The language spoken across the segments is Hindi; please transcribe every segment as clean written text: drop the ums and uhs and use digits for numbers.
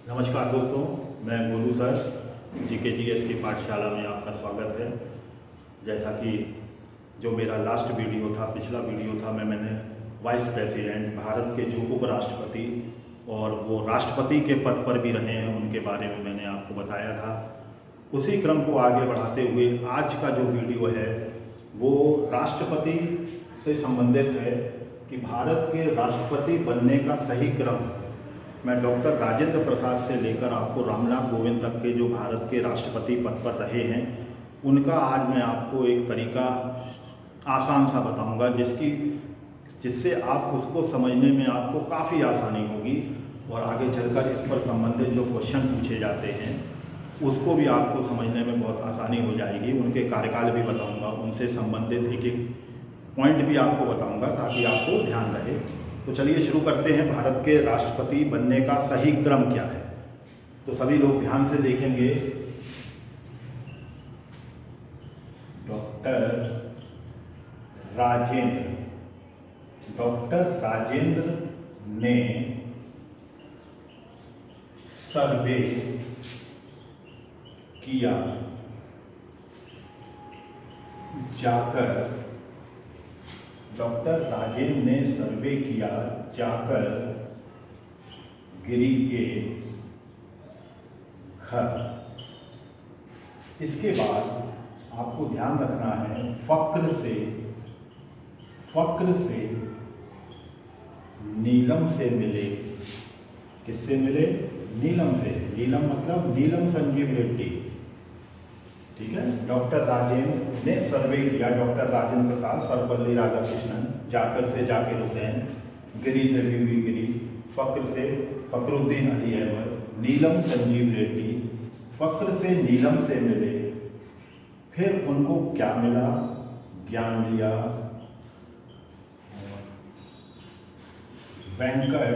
नमस्कार दोस्तों, मैं गोलू सर GKGS की पाठशाला में आपका स्वागत है। जैसा कि जो मेरा लास्ट वीडियो था, पिछला वीडियो था, मैंने वाइस प्रेसिडेंट भारत के जो उपराष्ट्रपति और वो राष्ट्रपति के पद पर भी रहे हैं उनके बारे में मैंने आपको बताया था। उसी क्रम को आगे बढ़ाते हुए आज का जो वीडियो है वो राष्ट्रपति से संबंधित है कि भारत के राष्ट्रपति बनने का सही क्रम। मैं डॉक्टर राजेंद्र प्रसाद से लेकर आपको रामनाथ कोविंद तक के जो भारत के राष्ट्रपति पद पर रहे हैं उनका आज मैं आपको एक तरीका आसान सा बताऊंगा जिससे आप उसको समझने में आपको काफ़ी आसानी होगी और आगे चलकर इस पर संबंधित जो क्वेश्चन पूछे जाते हैं उसको भी आपको समझने में बहुत आसानी हो जाएगी। उनके कार्यकाल भी बताऊंगा, उनसे संबंधित एक एक पॉइंट भी आपको बताऊंगा ताकि आपको ध्यान रहे। तो चलिए शुरू करते हैं। भारत के राष्ट्रपति बनने का सही क्रम क्या है, तो सभी लोग ध्यान से देखेंगे। डॉक्टर राजेंद्र ने सर्वे किया डॉक्टर राजेंद्र ने सर्वे किया जाकर गिरी के घर। इसके बाद आपको ध्यान रखना है फक्र से नीलम से मिले। किससे मिले? नीलम से। नीलम मतलब नीलम संजीव रेड्डी, ठीक है। डॉक्टर राजेंद्र ने सर्वे किया, डॉक्टर राजेंद्र प्रसाद, सर्वपल्ली राधाकृष्णन, जाकर से जाकिर हुसैन, गिरी से वीवी गिरी, फक्र से फखरुद्दीन अली अहमद, नीलम संजीव रेड्डी। फक्र से नीलम से मिले, फिर उनको क्या मिला? ज्ञान लिया। वेंकट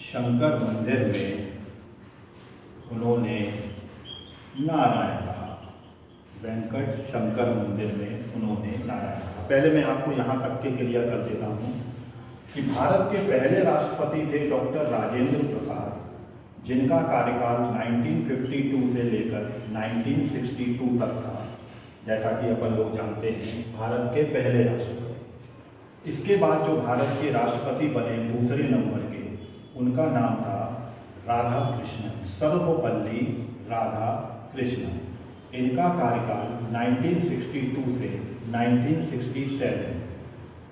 शंकर मंदिर में उन्होंने नारायण कहा। वेंकट शंकर मंदिर में उन्होंने नारायण कहा। पहले मैं आपको यहाँ तक के क्लियर कर देता हूँ कि भारत के पहले राष्ट्रपति थे डॉक्टर राजेंद्र प्रसाद, जिनका कार्यकाल 1952 से लेकर 1962 तक था। जैसा कि अपन लोग जानते हैं, भारत के पहले राष्ट्रपति। इसके बाद जो भारत के राष्ट्रपति बने दूसरे नंबर के, उनका नाम था राधा कृष्णन, सर्वपल्ली राधा कृष्णन। इनका कार्यकाल 1962 से 1967,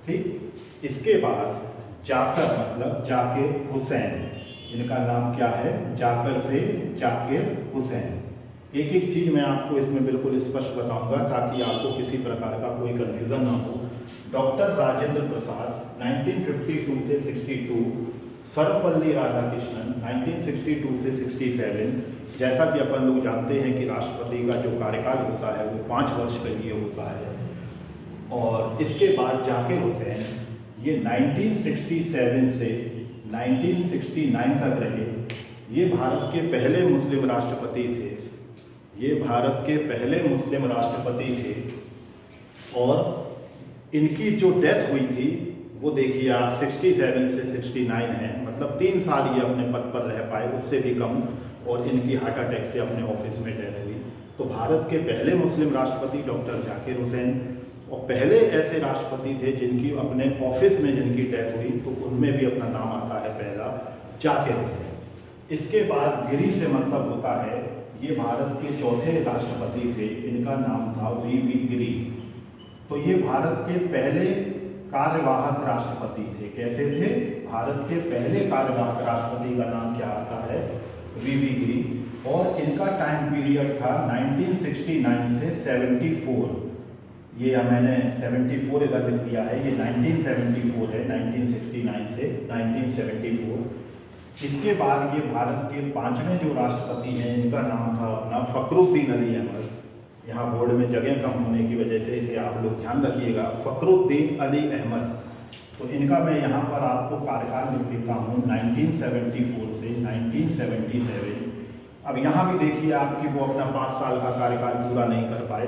ठीक। इसके बाद जाकिर हुसैन, इनका नाम क्या है? जाकर से जाकिर हुसैन। एक एक चीज़ मैं आपको इसमें बिल्कुल स्पष्ट बताऊंगा ताकि आपको किसी प्रकार का कोई कंफ्यूजन ना हो। डॉक्टर राजेंद्र प्रसाद 1952 से 62, सर्वपल्ली राधाकृष्णन 1962 से 67। जैसा कि अपन लोग जानते हैं कि राष्ट्रपति का जो कार्यकाल होता है वो 5 वर्ष के लिए होता है। और इसके बाद जाकिर हुसैन, ये 1967 से 1969 तक रहे। ये भारत के पहले मुस्लिम राष्ट्रपति थे। और इनकी जो डेथ हुई थी वो देखिए आप 67 से 69 है, मतलब 3 साल ये अपने पद पर रह पाए, उससे भी कम। और इनकी हार्ट अटैक से अपने ऑफिस में डेथ हुई। तो भारत के पहले मुस्लिम राष्ट्रपति डॉक्टर जाकिर हुसैन, और पहले ऐसे राष्ट्रपति थे जिनकी अपने ऑफिस में जिनकी डेथ हुई, तो उनमें भी अपना नाम आता है पहला जाकिर हुसैन। इसके बाद गिरी से मतलब होता है, ये भारत के चौथे राष्ट्रपति थे, इनका नाम था वीवी गिरी। तो ये भारत के पहले कार्यवाहक राष्ट्रपति थे। कैसे थे? भारत के पहले कार्यवाहक राष्ट्रपति का नाम क्या आता है? वीवी गिरी। और इनका टाइम पीरियड था 1969 से 74। ये मैंने 74 इधर लिख दिया है, ये 1974 है, 1969 से 1974। इसके बाद ये भारत के 5वें जो राष्ट्रपति हैं, इनका नाम था अपना फखरुद्दीन अली अहमद। यहाँ बोर्ड में जगह कम होने की वजह से इसे आप लोग ध्यान रखिएगा, फखरुद्दीन अली अहमद। तो इनका मैं यहाँ पर आपको कार्यकाल लिख देता हूँ 1974 से 1977। अब यहाँ भी देखिए आपकी वो अपना 5 साल का कार्यकाल पूरा नहीं कर पाए।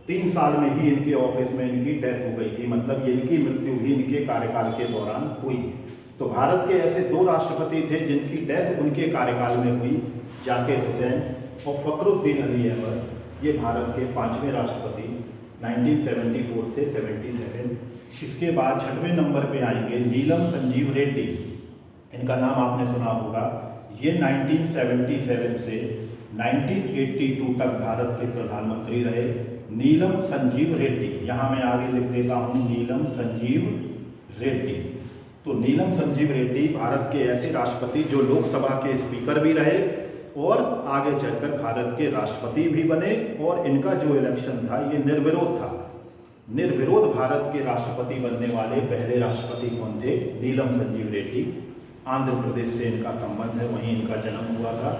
3 साल में ही इनके ऑफिस में इनकी डेथ हो गई थी, मतलब इनकी मृत्यु भी इनके कार्यकाल के दौरान हुई। तो भारत के ऐसे 2 राष्ट्रपति थे जिनकी डेथ उनके कार्यकाल में हुई, जाकिर हुसैन और फखरुद्दीन अली अहमद। ये भारत के 5वें राष्ट्रपति 1974 से 77। इसके बाद 6वें नंबर पे आएंगे नीलम संजीव रेड्डी। इनका नाम आपने सुना होगा। ये 1977 से 1982 तक भारत के प्रधानमंत्री रहे। नीलम संजीव रेड्डी, यहाँ मैं आगे लिख देता हूँ नीलम संजीव रेड्डी। तो नीलम संजीव रेड्डी भारत के ऐसे राष्ट्रपति जो लोकसभा के स्पीकर भी रहे और आगे चलकर भारत के राष्ट्रपति भी बने। और इनका जो इलेक्शन था ये निर्विरोध था। निर्विरोध भारत के राष्ट्रपति बनने वाले पहले राष्ट्रपति कौन थे? नीलम संजीव रेड्डी। आंध्र प्रदेश से इनका संबंध है, वहीं इनका जन्म हुआ था।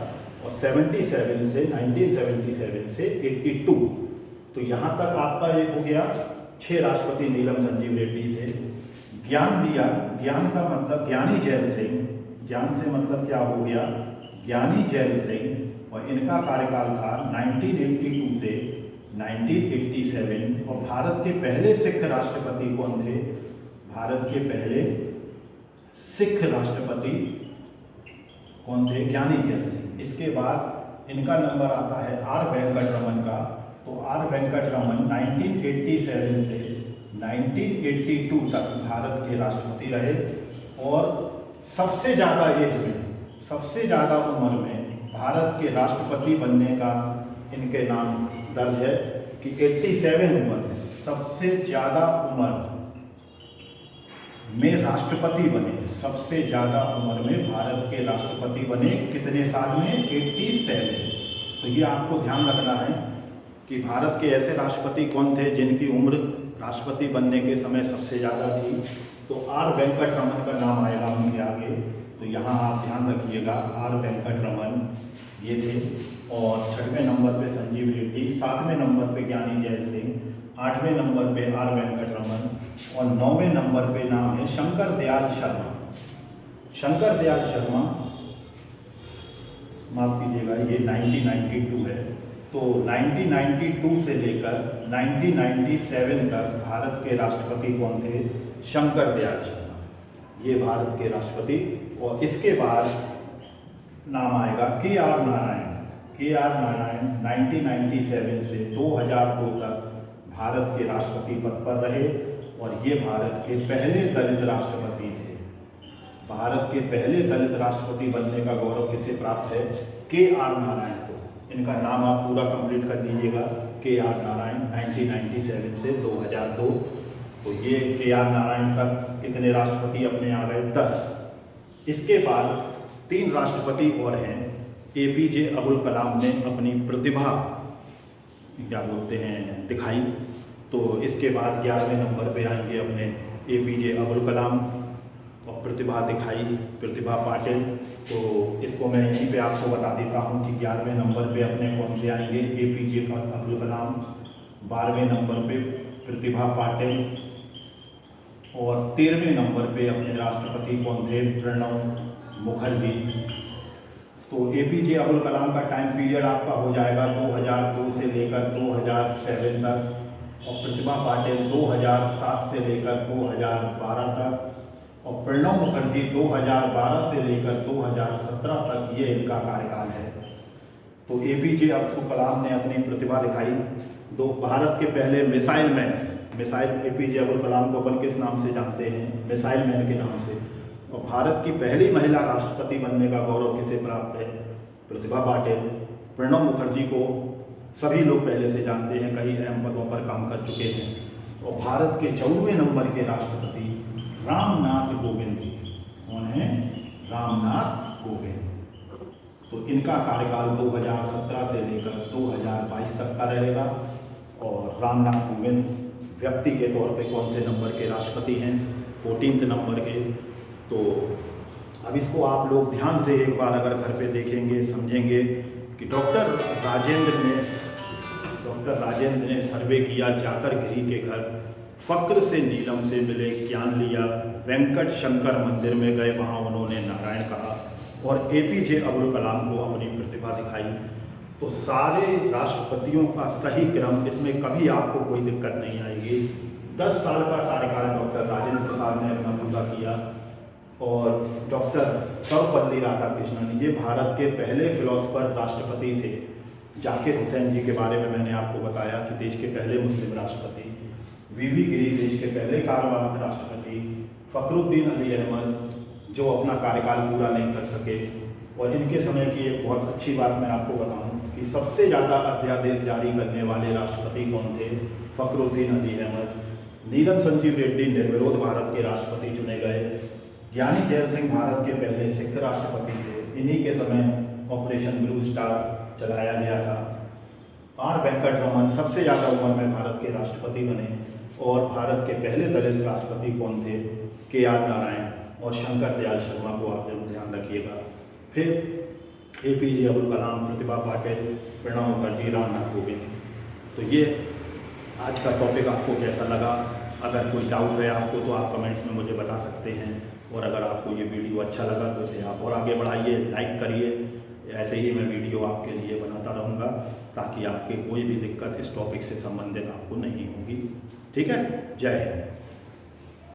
और 1977 से 82, तो यहाँ तक आपका एक हो गया 6 राष्ट्रपति नीलम संजीव रेड्डी से। ज्ञान दिया, ज्ञान का मतलब ज्ञानी जैल सिंह। ज्ञान से मतलब क्या हो गया? ज्ञानी जैल सिंह। और इनका कार्यकाल था 1982 से 1987। और भारत के पहले सिख राष्ट्रपति कौन थे? भारत के पहले सिख राष्ट्रपति कौन थे? ज्ञानी जैल सिंह। इसके बाद इनका नंबर आता है आर वेंकट रमन का। तो आर वेंकट रमन 1987 से 1982 तक भारत के राष्ट्रपति रहे। और सबसे ज़्यादा एज में, सबसे ज़्यादा उम्र में भारत के राष्ट्रपति बनने का इनके नाम दर्ज है कि 87 उम्र में सबसे ज़्यादा उम्र में राष्ट्रपति बने। सबसे ज़्यादा उम्र में भारत के राष्ट्रपति बने कितने साल में? 87। तो ये आपको ध्यान रखना है कि भारत के ऐसे राष्ट्रपति कौन थे जिनकी उम्र राष्ट्रपति बनने के समय सबसे ज़्यादा थी। तो आर वेंकट रमन का नाम आएगा उनके आगे। तो यहाँ आप ध्यान रखिएगा, आर वेंकट रमन ये थे। और 6वें नंबर पे संजीव रेड्डी, 7वें नंबर पे ज्ञानी जैल सिंह, 8वें नंबर पे आर वेंकट रमन और 9वें नंबर पे नाम है शंकर दयाल शर्मा। शंकर दयाल शर्मा, माफ कीजिएगा, ये 1992 है। तो 1992 से लेकर 1997 तक भारत के राष्ट्रपति कौन थे? शंकर दयाल शर्मा, ये भारत के राष्ट्रपति। और इसके बाद नाम आएगा के आर नारायण। के आर नारायण 1997 से 2002 तक भारत के राष्ट्रपति पद पर रहे। और ये भारत के पहले दलित राष्ट्रपति थे। भारत के पहले दलित राष्ट्रपति बनने का गौरव किसे प्राप्त है? के आर नारायण को। इनका नाम आप पूरा कंप्लीट कर लीजिएगा, के आर नारायण 1997 से 2002। तो ये के आर नारायण तक कितने राष्ट्रपति अपने आ गए? 10। इसके बाद 3 राष्ट्रपति और हैं। एपीजे अब्दुल कलाम ने अपनी प्रतिभा क्या बोलते हैं दिखाई। तो इसके बाद 11वें नंबर पे आएंगे अपने एपीजे अब्दुल कलाम और प्रतिभा दिखाई प्रतिभा पाटिल। तो इसको मैं यहीं पे आपको बता देता हूँ कि 11वें नंबर पे अपने कौन से आएंगे? एपीजे अब्दुल कलाम। 12वें नंबर पे प्रतिभा पाटिल। और 13वें नंबर पे अपने राष्ट्रपति कौन थे? प्रणब मुखर्जी। तो एपीजे अब्दुल कलाम का टाइम पीरियड आपका हो जाएगा 2002 से लेकर 2007 तक। और प्रतिभा पाटिल 2007 से लेकर 2012 तक। और प्रणब मुखर्जी 2012 से लेकर 2017 तक ये इनका कार्यकाल है। तो एपीजे अब्दुल कलाम ने अपनी प्रतिभा दिखाई। भारत के पहले missile man, missile APJ Abdul Kalam को अपन किस नाम से जानते हैं? मिसाइल मैन के नाम से। और भारत की पहली महिला राष्ट्रपति बनने का गौरव किसे प्राप्त है? प्रतिभा पाटिल। प्रणब मुखर्जी को सभी लोग पहले से जानते हैं, कई अहम पदों पर काम कर चुके हैं। और भारत के 14वें नंबर के राष्ट्रपति रामनाथ कोविंद जी। कौन है? रामनाथ कोविंद। तो इनका कार्यकाल 2017 से लेकर 2022 तक का रहेगा। और रामनाथ कोविंद व्यक्ति के तौर पे कौन से नंबर के राष्ट्रपति हैं? 14वें नंबर के। तो अब इसको आप लोग ध्यान से एक बार अगर घर पे देखेंगे, समझेंगे कि डॉक्टर राजेंद्र ने सर्वे किया, जाकर गिरी के घर फक्र से नीलम से मिले, ज्ञान लिया, वेंकट शंकर मंदिर में गए, वहाँ उन्होंने नारायण कहा और एपीजे अब्दुल कलाम को अपनी प्रतिभा दिखाई। तो सारे राष्ट्रपतियों का सही क्रम, इसमें कभी आपको कोई दिक्कत नहीं आएगी। 10 साल का कार्यकाल डॉक्टर राजेंद्र प्रसाद ने अपना पूरा किया। और डॉक्टर सर्वपल्ली राधाकृष्णन, ये भारत के पहले फिलोसफर राष्ट्रपति थे। जाकिर हुसैन जी के बारे में मैंने आपको बताया कि देश के पहले मुस्लिम राष्ट्रपति। वीवी गिरी देश के पहले कार्यवाहक राष्ट्रपति। फखरुद्दीन अली अहमद जो अपना कार्यकाल पूरा नहीं कर सके। और इनके समय की एक बहुत अच्छी बात मैं आपको बताऊं कि सबसे ज़्यादा अध्यादेश जारी करने वाले राष्ट्रपति कौन थे? फखरुद्दीन अली अहमद। नीलम संजीव रेड्डी निर्विरोध भारत के राष्ट्रपति चुने गए। ज्ञानी जैल सिंह भारत के पहले सिख राष्ट्रपति थे। इन्हीं के समय ऑपरेशन ब्लू स्टार चलाया गया था। आर वेंकट रमन सबसे ज़्यादा उम्र में भारत के राष्ट्रपति बने। और भारत के पहले दलित राष्ट्रपति कौन थे? के आर नारायण और शंकर दयाल शर्मा को आप जरूर ध्यान रखिएगा। फिर APJ अब्दुल कलाम, प्रतिभा पाटिल, प्रणब मुखर्जी, रामनाथ कोविंद। तो ये आज का टॉपिक आपको कैसा लगा? अगर कोई डाउट है आपको तो आप कमेंट्स में मुझे बता सकते हैं। और अगर आपको ये वीडियो अच्छा लगा तो इसे आप और आगे बढ़ाइए, लाइक करिए। ऐसे ही मैं वीडियो आपके लिए बनाता रहूँगा ताकि आपके कोई भी दिक्कत इस टॉपिक से संबंधित आपको नहीं होगी। ठीक है, जय हिंद।